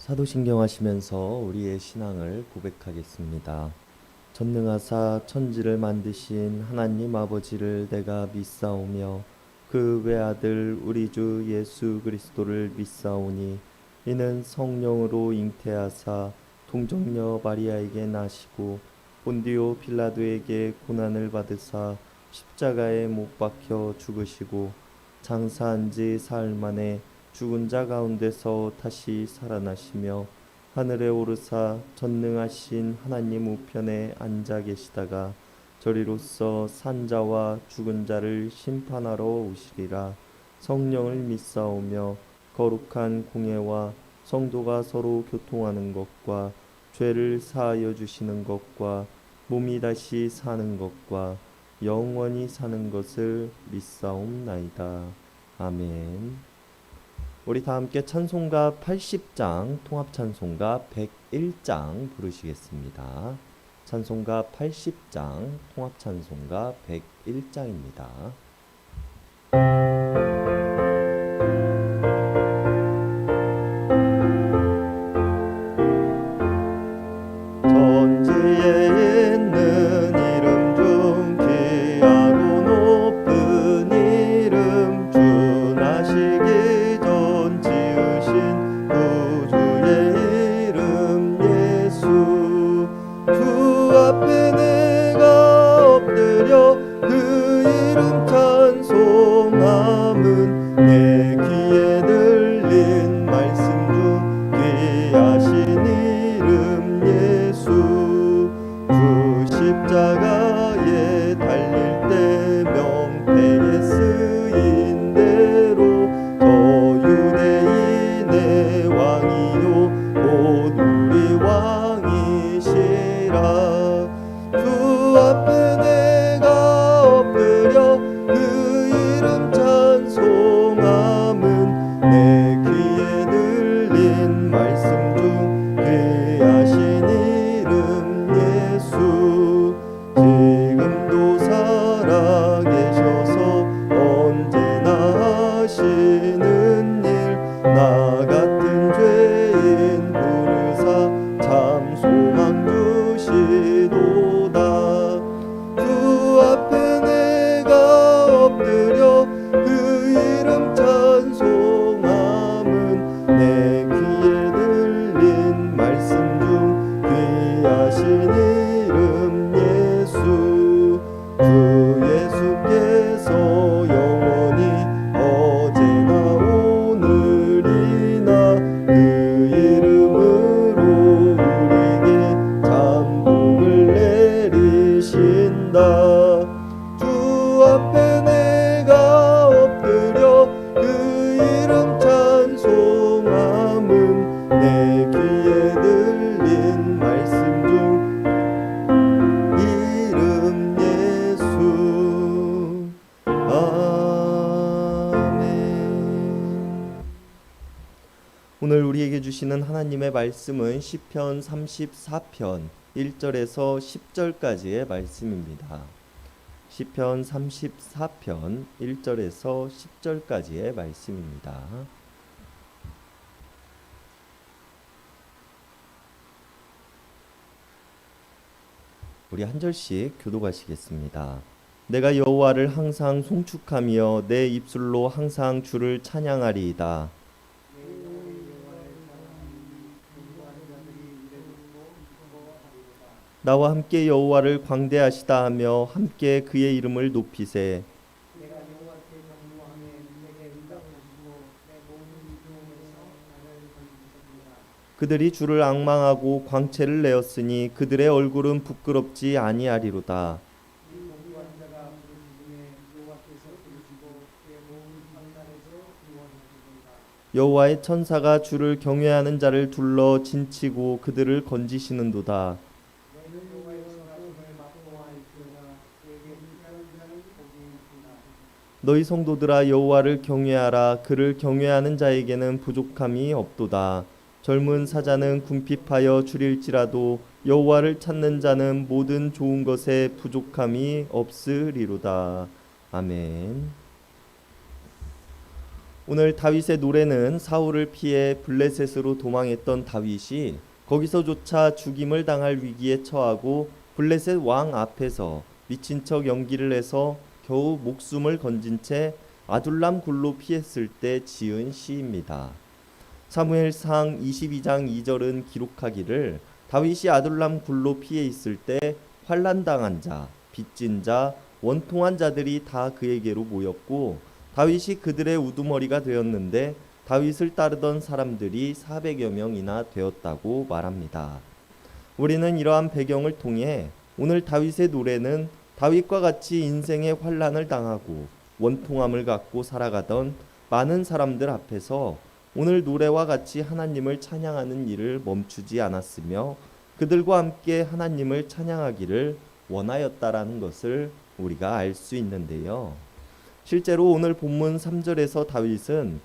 사도신경 하시면서 우리의 신앙을 고백하겠습니다. 전능하사 천지를 만드신 하나님 아버지를 내가 믿사오며 그 외아들 우리 주 예수 그리스도를 믿사오니 이는 성령으로 잉태하사 동정녀 마리아에게 나시고 본디오 빌라도에게 고난을 받으사 십자가에 못 박혀 죽으시고 장사한 지 사흘 만에 죽은 자 가운데서 다시 살아나시며 하늘에 오르사 전능하신 하나님 우편에 앉아 계시다가 저리로서 산자와 죽은 자를 심판하러 오시리라. 성령을 믿사오며 거룩한 공예와 성도가 서로 교통하는 것과 죄를 사하여 주시는 것과 몸이 다시 사는 것과 영원히 사는 것을 믿사옵나이다. 아멘. 우리 다 함께 찬송가 80장, 통합찬송가 101장 부르시겠습니다. 찬송가 80장, 통합찬송가 101장입니다. 천지에 있는 이름 중 귀하고 높은 이름 주 나시기 전 지으신 구주의 이름 예수 주 앞에 내가 엎드려 그 이름 찬송함은 내 귀에 들린 말씀 중 귀하신 이름 예수 주 십자가에 달릴 때 명패에 쓰인 대로 저 유대인의 왕이요 곧 우리 왕이시라 주 앞에 내가 엎드려 그 이름 찬송함은 내 귀에 들린 말씀 중 귀하신 이름 예수 지금도 살아계셔서 언제나 하시는 일 나 같은 죄인 부르사 참 소망 주시도다 주 앞에 내가 엎드려 그 이름 찬송함은 내 귀에 들린 말씀 중 귀하신 이름 예수 주 예수께서 영원히 어제나 오늘이나 그 이름으로 우리에게 참 복을 내리신다 주 앞에 내가 엎드려 그 이름 찬송함은 내 귀에 들린 말씀 중 이름 예수 아멘. 오늘 우리에게 주시는 하나님의 말씀은 시편 34편 1절에서 10절까지의 말씀입니다. 시편 34편 1절에서 10절까지의 말씀입니다. 우리 한 절씩 교독하시겠습니다. 내가 여호와를 항상 송축하며 내 입술로 항상 주를 찬양하리이다. 나와 함께 여호와를 광대하시다 하며 함께 그의 이름을 높이세. 그들이 주를 앙망하고 광채를 내었으니 그들의 얼굴은 부끄럽지 아니하리로다. 여호와의 천사가 주를 경외하는 자를 둘러 진치고 그들을 건지시는도다. 너희 성도들아 여호와를 경외하라. 그를 경외하는 자에게는 부족함이 없도다. 젊은 사자는 궁핍하여 줄일지라도 여호와를 찾는 자는 모든 좋은 것에 부족함이 없으리로다. 아멘. 오늘 다윗의 노래는 사울을 피해 블레셋으로 도망했던 다윗이 거기서조차 죽임을 당할 위기에 처하고 블레셋 왕 앞에서 미친 척 연기를 해서 겨우 목숨을 건진 채 아둘람 굴로 피했을 때 지은 시입니다. 사무엘상 22장 2절은 기록하기를 다윗이 아둘람 굴로 피해 있을 때 환난 당한 자, 빚진 자, 원통한 자들이 다 그에게로 모였고 다윗이 그들의 우두머리가 되었는데 다윗을 따르던 사람들이 400여 명이나 되었다고 말합니다. 우리는 이러한 배경을 통해 오늘 다윗의 노래는 다윗과 같이 인생의 환난을 당하고 원통함을 갖고 살아가던 많은 사람들 앞에서 오늘 노래와 같이 하나님을 찬양하는 일을 멈추지 않았으며 그들과 함께 하나님을 찬양하기를 원하였다라는 것을 우리가 알 수 있는데요. 실제로 오늘 본문 3절에서 다윗은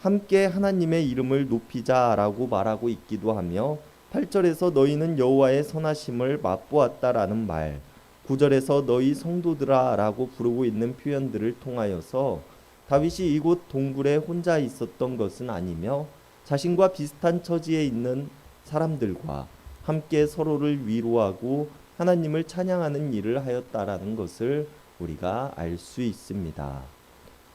함께 하나님의 이름을 높이자라고 말하고 있기도 하며 8절에서 너희는 여호와의 선하심을 맛보았다라는 말, 9절에서 너희 성도들아라고 부르고 있는 표현들을 통하여서 다윗이 이곳 동굴에 혼자 있었던 것은 아니며 자신과 비슷한 처지에 있는 사람들과 함께 서로를 위로하고 하나님을 찬양하는 일을 하였다라는 것을 우리가 알 수 있습니다.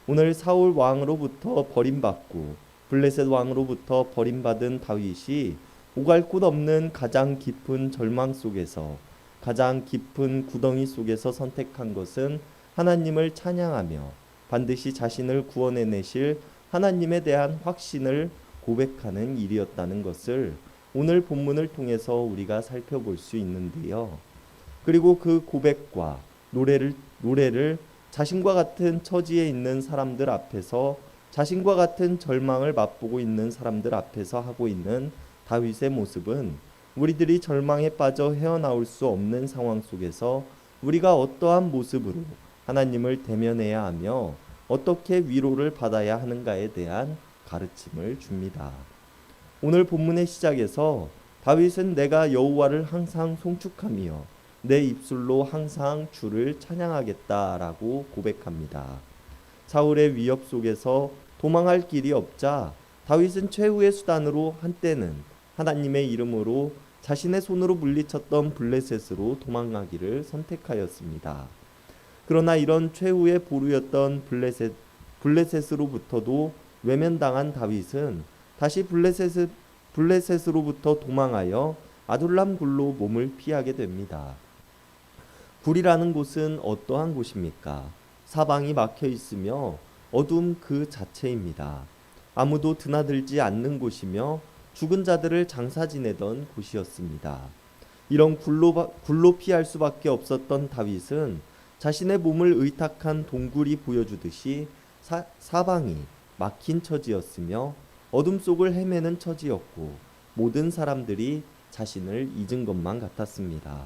오늘 사울 왕으로부터 버림받고 블레셋 왕으로부터 버림받은 다윗이 오갈 곳 없는 가장 깊은 절망 속에서 가장 깊은 구덩이 속에서 선택한 것은 하나님을 찬양하며 반드시 자신을 구원해내실 하나님에 대한 확신을 고백하는 일이었다는 것을 오늘 본문을 통해서 우리가 살펴볼 수 있는데요. 그리고 그 고백과 노래를 자신과 같은 처지에 있는 사람들 앞에서 자신과 같은 절망을 맛보고 있는 사람들 앞에서 하고 있는 다윗의 모습은 우리들이 절망에 빠져 헤어나올 수 없는 상황 속에서 우리가 어떠한 모습으로 하나님을 대면해야 하며 어떻게 위로를 받아야 하는가에 대한 가르침을 줍니다. 오늘 본문의 시작에서 다윗은 내가 여호와를 항상 송축하며 내 입술로 항상 주를 찬양하겠다라고 고백합니다. 사울의 위협 속에서 도망할 길이 없자 다윗은 최후의 수단으로 한때는 하나님의 이름으로 자신의 손으로 물리쳤던 블레셋으로 도망가기를 선택하였습니다. 그러나 이런 최후의 보루였던 블레셋으로부터도 외면당한 다윗은 다시 블레셋으로부터 도망하여 아둘람 굴로 몸을 피하게 됩니다. 굴이라는 곳은 어떠한 곳입니까? 사방이 막혀 있으며 어둠 그 자체입니다. 아무도 드나들지 않는 곳이며 죽은 자들을 장사 지내던 곳이었습니다. 이런 굴로 피할 수밖에 없었던 다윗은 자신의 몸을 의탁한 동굴이 보여주듯이 사방이 막힌 처지였으며 어둠 속을 헤매는 처지였고 모든 사람들이 자신을 잊은 것만 같았습니다.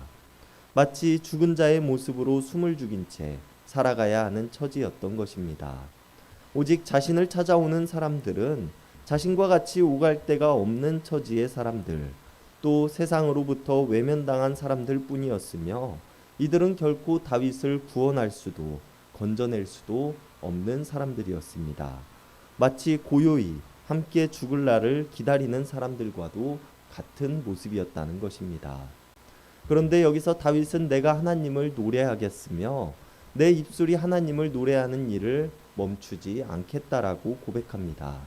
마치 죽은 자의 모습으로 숨을 죽인 채 살아가야 하는 처지였던 것입니다. 오직 자신을 찾아오는 사람들은 자신과 같이 오갈 데가 없는 처지의 사람들, 또 세상으로부터 외면당한 사람들 뿐이었으며 이들은 결코 다윗을 구원할 수도 건져낼 수도 없는 사람들이었습니다. 마치 고요히 함께 죽을 날을 기다리는 사람들과도 같은 모습이었다는 것입니다. 그런데 여기서 다윗은 내가 하나님을 노래하겠으며 내 입술이 하나님을 노래하는 일을 멈추지 않겠다라고 고백합니다.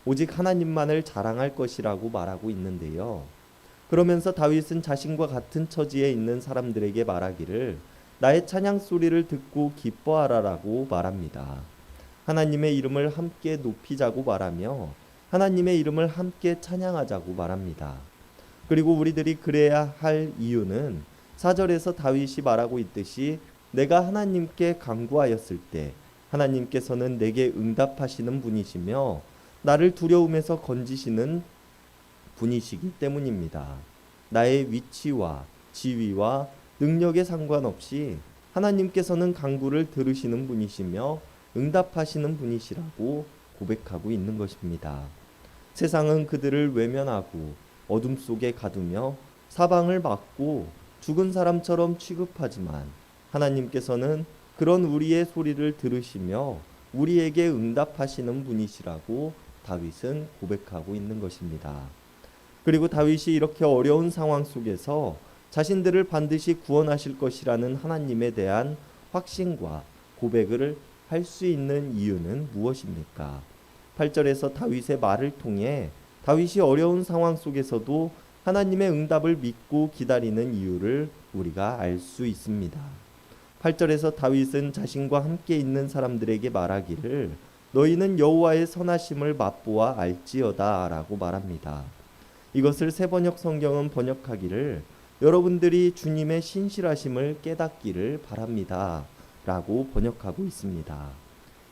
오직 하나님만을 자랑할 것이라고 말하고 있는데요. 그러면서 다윗은 자신과 같은 처지에 있는 사람들에게 말하기를 나의 찬양 소리를 듣고 기뻐하라라고 말합니다. 하나님의 이름을 함께 높이자고 말하며 하나님의 이름을 함께 찬양하자고 말합니다. 그리고 우리들이 그래야 할 이유는 4절에서 다윗이 말하고 있듯이 내가 하나님께 간구하였을 때 하나님께서는 내게 응답하시는 분이시며 나를 두려움에서 건지시는 분이시기 때문입니다. 나의 위치와 지위와 능력에 상관없이 하나님께서는 간구를 들으시는 분이시며 응답하시는 분이시라고 고백하고 있는 것입니다. 세상은 그들을 외면하고 어둠 속에 가두며 사방을 막고 죽은 사람처럼 취급하지만 하나님께서는 그런 우리의 소리를 들으시며 우리에게 응답하시는 분이시라고 다윗은 고백하고 있는 것입니다. 그리고 다윗이 이렇게 어려운 상황 속에서 자신들을 반드시 구원하실 것이라는 하나님에 대한 확신과 고백을 할 수 있는 이유는 무엇입니까? 8절에서 다윗의 말을 통해 다윗이 어려운 상황 속에서도 하나님의 응답을 믿고 기다리는 이유를 우리가 알 수 있습니다. 8절에서 다윗은 자신과 함께 있는 사람들에게 말하기를 너희는 여호와의 선하심을 맛보아 알지어다 라고 말합니다. 이것을 새번역 성경은 번역하기를 여러분들이 주님의 신실하심을 깨닫기를 바랍니다 라고 번역하고 있습니다.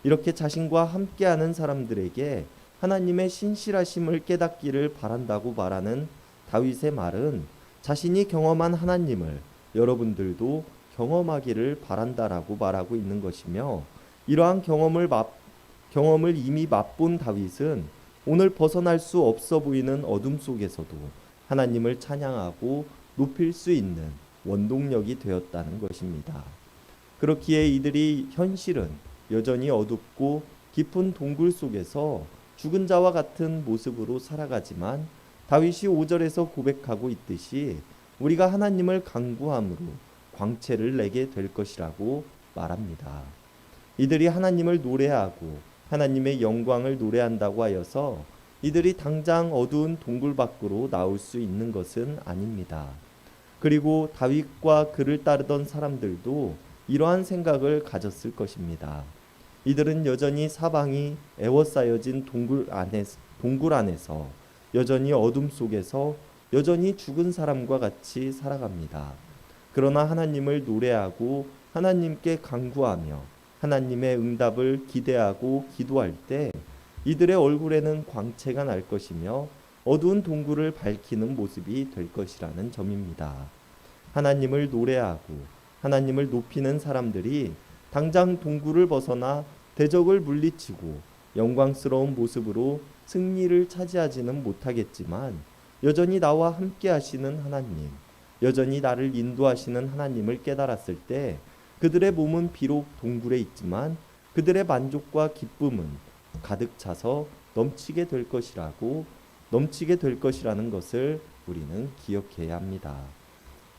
이렇게 자신과 함께하는 사람들에게 하나님의 신실하심을 깨닫기를 바란다고 말하는 다윗의 말은 자신이 경험한 하나님을 여러분들도 경험하기를 바란다라고 말하고 있는 것이며, 이러한 경험을 이미 맛본 다윗은 오늘 벗어날 수 없어 보이는 어둠 속에서도 하나님을 찬양하고 높일 수 있는 원동력이 되었다는 것입니다. 그렇기에 이들이 현실은 여전히 어둡고 깊은 동굴 속에서 죽은 자와 같은 모습으로 살아가지만 다윗이 5절에서 고백하고 있듯이 우리가 하나님을 간구함으로 광채를 내게 될 것이라고 말합니다. 이들이 하나님을 노래하고 하나님의 영광을 노래한다고 하여서 이들이 당장 어두운 동굴 밖으로 나올 수 있는 것은 아닙니다. 그리고 다윗과 그를 따르던 사람들도 이러한 생각을 가졌을 것입니다. 이들은 여전히 사방이 에워싸여진 동굴 안에서 여전히 어둠 속에서 여전히 죽은 사람과 같이 살아갑니다. 그러나 하나님을 노래하고 하나님께 간구하며 하나님의 응답을 기대하고 기도할 때 이들의 얼굴에는 광채가 날 것이며 어두운 동굴을 밝히는 모습이 될 것이라는 점입니다. 하나님을 노래하고 하나님을 높이는 사람들이 당장 동굴을 벗어나 대적을 물리치고 영광스러운 모습으로 승리를 차지하지는 못하겠지만 여전히 나와 함께 하시는 하나님, 여전히 나를 인도하시는 하나님을 깨달았을 때 그들의 몸은 비록 동굴에 있지만 그들의 만족과 기쁨은 가득 차서 넘치게 될 것이라는 것을 우리는 기억해야 합니다.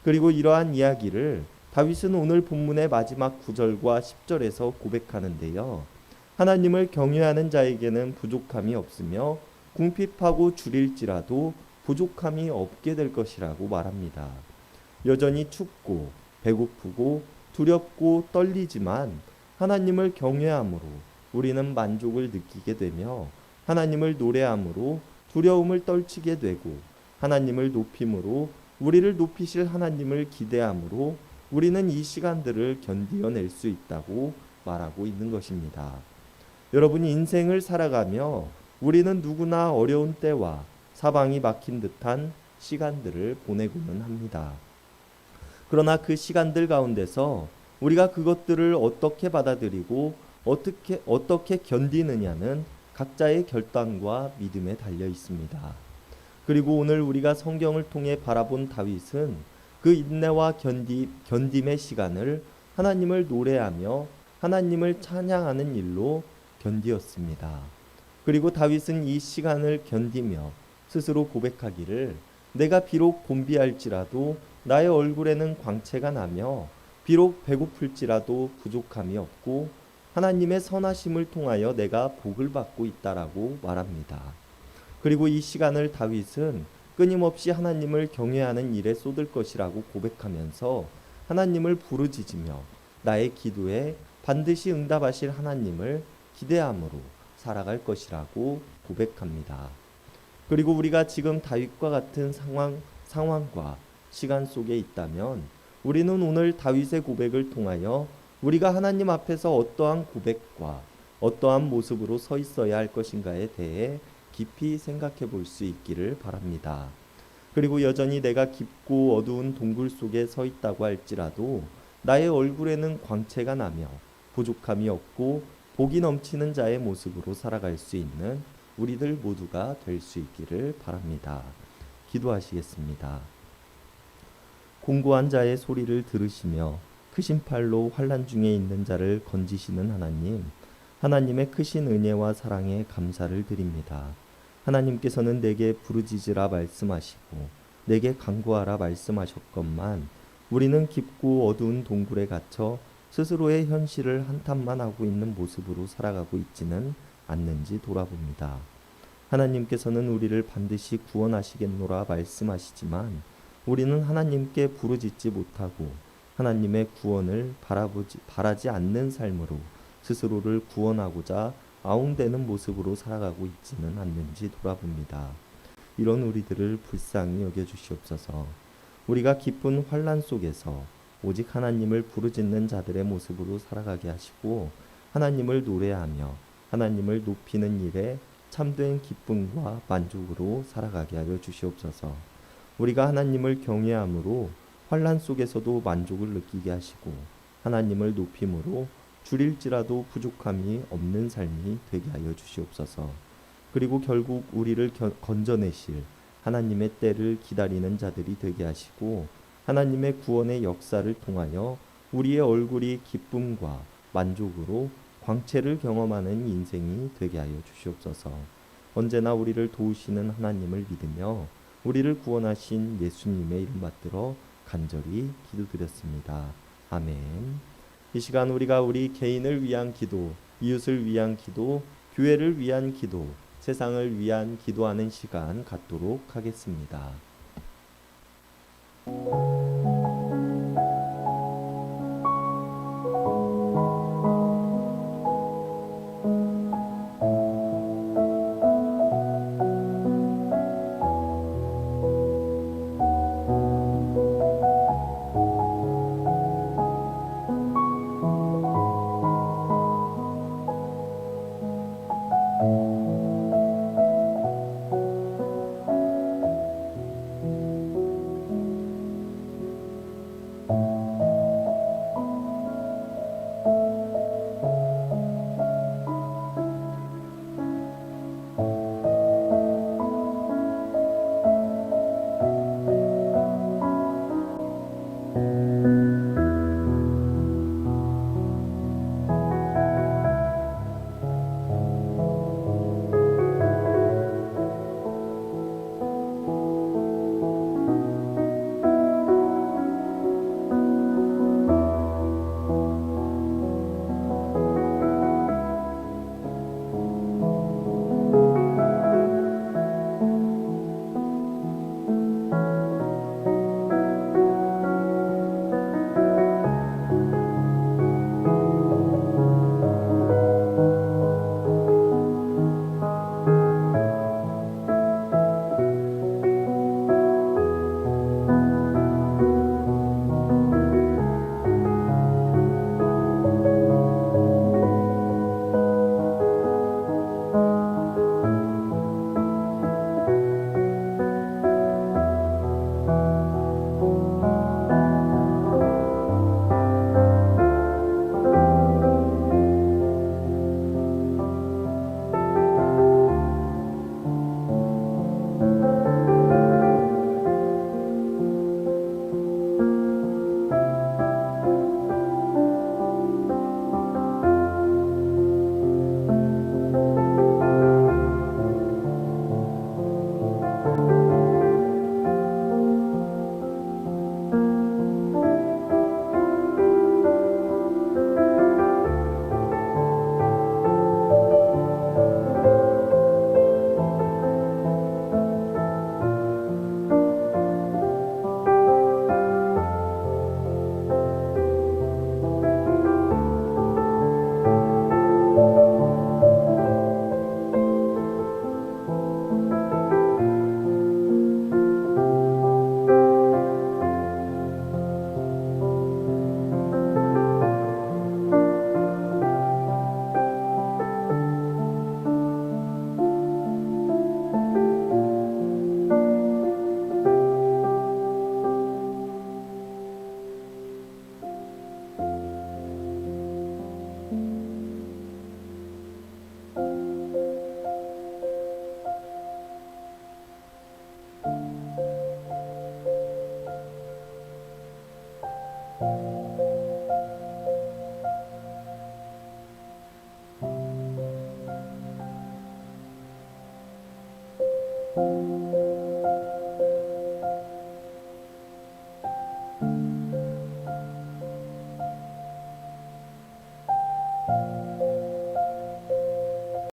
그리고 이러한 이야기를 다윗은 오늘 본문의 마지막 9절과 10절에서 고백하는데요. 하나님을 경외하는 자에게는 부족함이 없으며 궁핍하고 줄일지라도 부족함이 없게 될 것이라고 말합니다. 여전히 춥고 배고프고 두렵고 떨리지만 하나님을 경외함으로 우리는 만족을 느끼게 되며 하나님을 노래함으로 두려움을 떨치게 되고 하나님을 높임으로 우리를 높이실 하나님을 기대함으로 우리는 이 시간들을 견디어낼 수 있다고 말하고 있는 것입니다. 여러분이 인생을 살아가며 우리는 누구나 어려운 때와 사방이 막힌 듯한 시간들을 보내고는 합니다. 그러나 그 시간들 가운데서 우리가 그것들을 어떻게 받아들이고 어떻게 견디느냐는 각자의 결단과 믿음에 달려 있습니다. 그리고 오늘 우리가 성경을 통해 바라본 다윗은 그 인내와 견딤의 시간을 하나님을 노래하며 하나님을 찬양하는 일로 견디었습니다. 그리고 다윗은 이 시간을 견디며 스스로 고백하기를 내가 비록 곤비할지라도 나의 얼굴에는 광채가 나며 비록 배고플지라도 부족함이 없고 하나님의 선하심을 통하여 내가 복을 받고 있다라고 말합니다. 그리고 이 시간을 다윗은 끊임없이 하나님을 경외하는 일에 쏟을 것이라고 고백하면서 하나님을 부르짖으며 나의 기도에 반드시 응답하실 하나님을 기대함으로 살아갈 것이라고 고백합니다. 그리고 우리가 지금 다윗과 같은 상황과 시간 속에 있다면 우리는 오늘 다윗의 고백을 통하여 우리가 하나님 앞에서 어떠한 고백과 어떠한 모습으로 서 있어야 할 것인가에 대해 깊이 생각해 볼 수 있기를 바랍니다. 그리고 여전히 내가 깊고 어두운 동굴 속에 서 있다고 할지라도 나의 얼굴에는 광채가 나며 부족함이 없고 복이 넘치는 자의 모습으로 살아갈 수 있는 우리들 모두가 될 수 있기를 바랍니다. 기도하시겠습니다. 공고한 자의 소리를 들으시며 크신 팔로 환난 중에 있는 자를 건지시는 하나님, 하나님의 크신 은혜와 사랑에 감사를 드립니다. 하나님께서는 내게 부르짖으라 말씀하시고 내게 간구하라 말씀하셨건만 우리는 깊고 어두운 동굴에 갇혀 스스로의 현실을 한탄만 하고 있는 모습으로 살아가고 있지는 않는지 돌아봅니다. 하나님께서는 우리를 반드시 구원하시겠노라 말씀하시지만 우리는 하나님께 부르짖지 못하고 하나님의 구원을 바라지 않는 삶으로 스스로를 구원하고자 아웅대는 모습으로 살아가고 있지는 않는지 돌아봅니다. 이런 우리들을 불쌍히 여겨주시옵소서. 우리가 기쁜 환난 속에서 오직 하나님을 부르짖는 자들의 모습으로 살아가게 하시고 하나님을 노래하며 하나님을 높이는 일에 참된 기쁨과 만족으로 살아가게 하여 주시옵소서. 우리가 하나님을 경외함으로 환난 속에서도 만족을 느끼게 하시고 하나님을 높임으로 줄일지라도 부족함이 없는 삶이 되게 하여 주시옵소서. 그리고 결국 우리를 건져내실 하나님의 때를 기다리는 자들이 되게 하시고 하나님의 구원의 역사를 통하여 우리의 얼굴이 기쁨과 만족으로 광채를 경험하는 인생이 되게 하여 주시옵소서. 언제나 우리를 도우시는 하나님을 믿으며 우리를 구원하신 예수님의 이름 받들어 간절히 기도드렸습니다. 아멘. 이 시간 우리가 우리 개인을 위한 기도, 이웃을 위한 기도, 교회를 위한 기도, 세상을 위한 기도하는 시간 갖도록 하겠습니다.